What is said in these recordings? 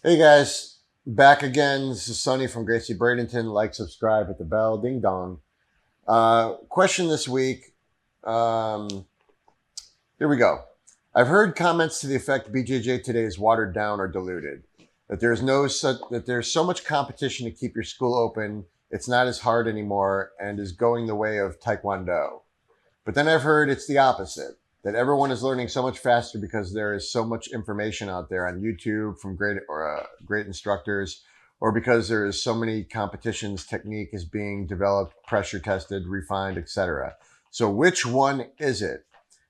Hey guys, back again. This is Sonny from Gracie Bradenton. Like, subscribe, hit the bell, ding dong. Question this week. Um, Here we go. I've heard comments to the effect BJJ today is watered down or diluted. That there's so much competition to keep your school open. It's not as hard anymore and is going the way of Taekwondo. But then I've heard it's the opposite, that everyone is learning so much faster because there is so much information out there on YouTube from great instructors, or because there is so many competitions, technique is being developed, pressure tested, refined, etc. So which one is it?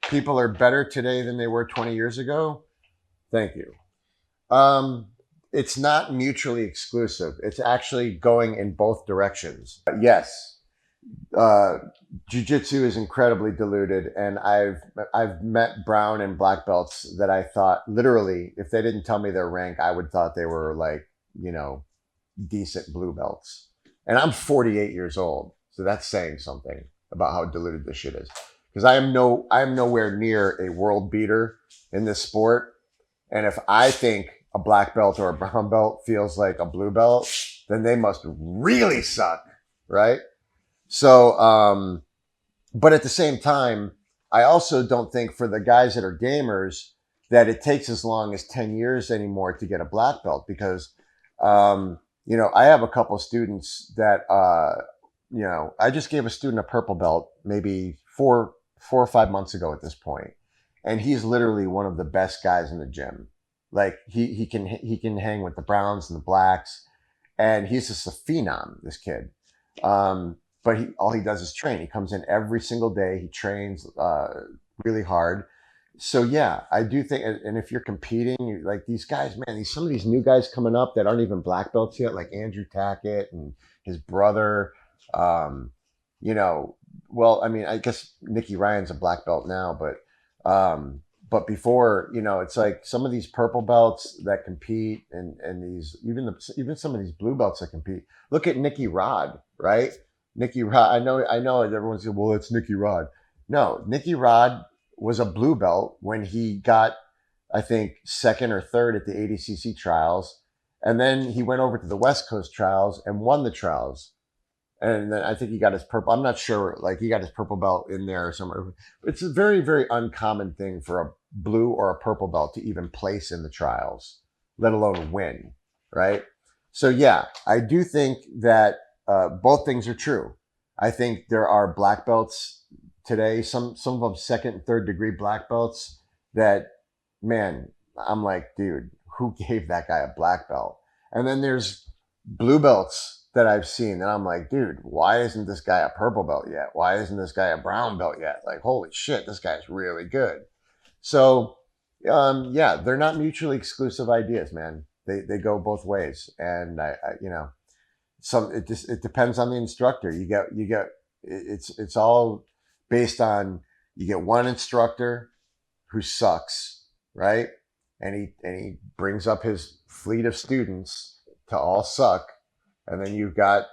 People are better today than they were 20 years ago? Thank you. It's not mutually exclusive. It's actually going in both directions. Yes, uh, jiu-jitsu is incredibly diluted, and I've met brown and black belts that I thought, literally, if they didn't tell me their rank, I would thought they were like, decent blue belts. And I'm 48 years old, so that's saying something about how diluted this shit is. Because I am nowhere near a world beater in this sport, and if I think a black belt or a brown belt feels like a blue belt, then they must really suck, right? So, but at the same time, I also don't think for the guys that are gamers that it takes as long as 10 years anymore to get a black belt because, I have a couple students that, I just gave a student a purple belt maybe four or 5 months ago at this point, and he's literally one of the best guys in the gym. Like he can hang with the browns and the blacks, and he's just a phenom, this kid. But all he does is train. He comes in every single day. He trains really hard. So yeah, I do think. And if you're competing, like these guys, man, some of these new guys coming up that aren't even black belts yet, like Andrew Tackett and his brother. Um, well, I mean, I guess Nicky Ryan's a black belt now, but before, it's like some of these purple belts that compete, and these even some of these blue belts that compete. Look at Nicky Rod, right? Nicky Rod. I know. Everyone's saying, well, it's Nicky Rod. No, Nicky Rod was a blue belt when he got, I think, second or third at the ADCC trials, and then he went over to the West Coast trials and won the trials. And then I think he got his purple. I'm not sure, like he got his purple belt in there or somewhere. It's a very, very uncommon thing for a blue or a purple belt to even place in the trials, let alone win, right? So yeah, I do think that both things are true. I think there are black belts today, some of them second and third degree black belts that, man, I'm like, dude, who gave that guy a black belt? And then there's blue belts that I've seen and I'm like, dude, why isn't this guy a purple belt yet? Why isn't this guy a brown belt yet? Like, holy shit, this guy's really good. So yeah, they're not mutually exclusive ideas, man. They go both ways. And it depends on the instructor. It's all based on, you get one instructor who sucks, right? And he brings up his fleet of students to all suck. And then you've got,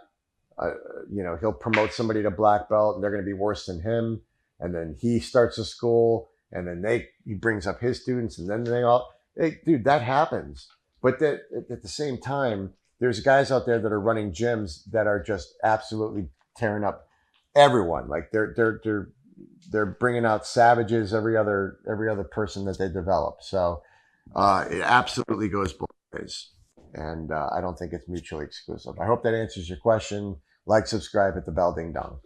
he'll promote somebody to black belt and they're going to be worse than him. And then he starts a school and then he brings up his students and then dude, that happens. But at the same time, there's guys out there that are running gyms that are just absolutely tearing up everyone. Like they're bringing out savages every other person that they develop. So it absolutely goes both ways. And I don't think it's mutually exclusive. I hope that answers your question. Like, subscribe, hit the bell, ding dong.